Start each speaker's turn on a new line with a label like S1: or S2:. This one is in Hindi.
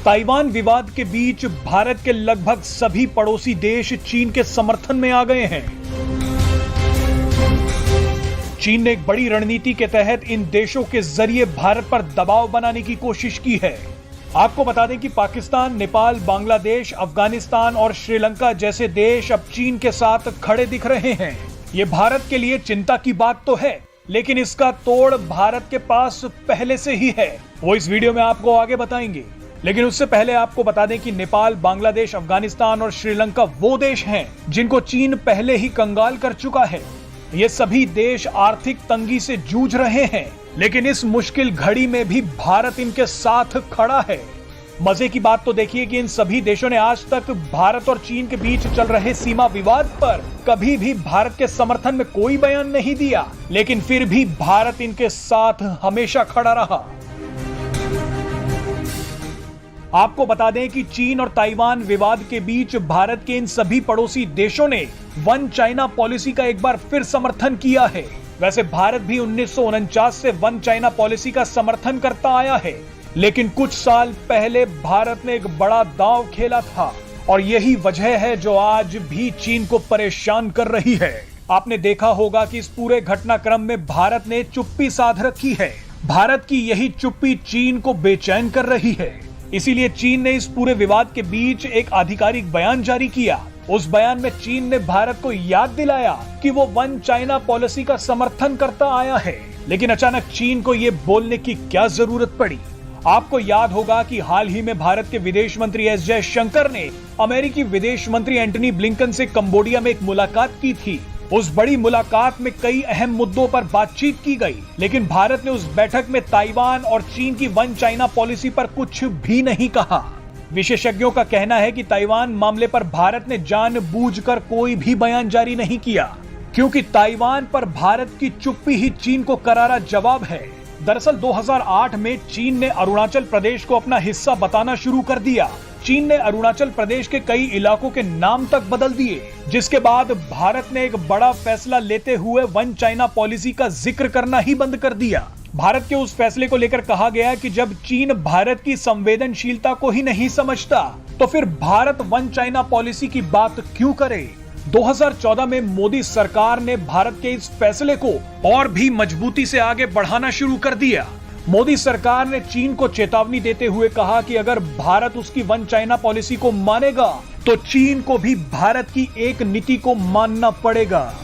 S1: ताइवान विवाद के बीच भारत के लगभग सभी पड़ोसी देश चीन के समर्थन में आ गए हैं। चीन ने एक बड़ी रणनीति के तहत इन देशों के जरिए भारत पर दबाव बनाने की कोशिश की है। आपको बता दें कि पाकिस्तान, नेपाल, बांग्लादेश, अफगानिस्तान और श्रीलंका जैसे देश अब चीन के साथ खड़े दिख रहे हैं। ये भारत के लिए चिंता की बात तो है, लेकिन इसका तोड़ भारत के पास पहले से ही है। वो इस वीडियो में आपको आगे बताएंगे, लेकिन उससे पहले आपको बता दें कि नेपाल, बांग्लादेश, अफगानिस्तान और श्रीलंका वो देश हैं जिनको चीन पहले ही कंगाल कर चुका है। ये सभी देश आर्थिक तंगी से जूझ रहे हैं, लेकिन इस मुश्किल घड़ी में भी भारत इनके साथ खड़ा है। मजे की बात तो देखिए कि इन सभी देशों ने आज तक भारत और चीन के बीच चल रहे सीमा विवाद पर कभी भी भारत के समर्थन में कोई बयान नहीं दिया, लेकिन फिर भी भारत इनके साथ हमेशा खड़ा रहा। आपको बता दें कि चीन और ताइवान विवाद के बीच भारत के इन सभी पड़ोसी देशों ने वन चाइना पॉलिसी का एक बार फिर समर्थन किया है। वैसे भारत भी 1949 से वन चाइना पॉलिसी का समर्थन करता आया है, लेकिन कुछ साल पहले भारत ने एक बड़ा दांव खेला था और यही वजह है जो आज भी चीन को परेशान कर रही है। आपने देखा होगा कि इस पूरे घटनाक्रम में भारत ने चुप्पी साध रखी है। भारत की यही चुप्पी चीन को बेचैन कर रही है। इसीलिए चीन ने इस पूरे विवाद के बीच एक आधिकारिक बयान जारी किया। उस बयान में चीन ने भारत को याद दिलाया कि वो वन चाइना पॉलिसी का समर्थन करता आया है। लेकिन अचानक चीन को ये बोलने की क्या जरूरत पड़ी? आपको याद होगा कि हाल ही में भारत के विदेश मंत्री एस जयशंकर ने अमेरिकी विदेश मंत्री एंटनी ब्लिंकन से कंबोडिया में एक मुलाकात की थी। उस बड़ी मुलाकात में कई अहम मुद्दों पर बातचीत की गई, लेकिन भारत ने उस बैठक में ताइवान और चीन की वन चाइना पॉलिसी पर कुछ भी नहीं कहा। विशेषज्ञों का कहना है कि ताइवान मामले पर भारत ने जानबूझकर कोई भी बयान जारी नहीं किया, क्योंकि ताइवान पर भारत की चुप्पी ही चीन को करारा जवाब है। दरअसल 2008 में चीन ने अरुणाचल प्रदेश को अपना हिस्सा बताना शुरू कर दिया। चीन ने अरुणाचल प्रदेश के कई इलाकों के नाम तक बदल दिए, जिसके बाद भारत ने एक बड़ा फैसला लेते हुए वन चाइना पॉलिसी का जिक्र करना ही बंद कर दिया। भारत के उस फैसले को लेकर कहा गया कि जब चीन भारत की संवेदनशीलता को ही नहीं समझता, तो फिर भारत वन चाइना पॉलिसी की बात क्यों करे। 2014 में मोदी सरकार ने भारत के इस फैसले को और भी मजबूती से आगे बढ़ाना शुरू कर दिया। मोदी सरकार ने चीन को चेतावनी देते हुए कहा कि अगर भारत उसकी वन चाइना पॉलिसी को मानेगा, तो चीन को भी भारत की एक नीति को मानना पड़ेगा।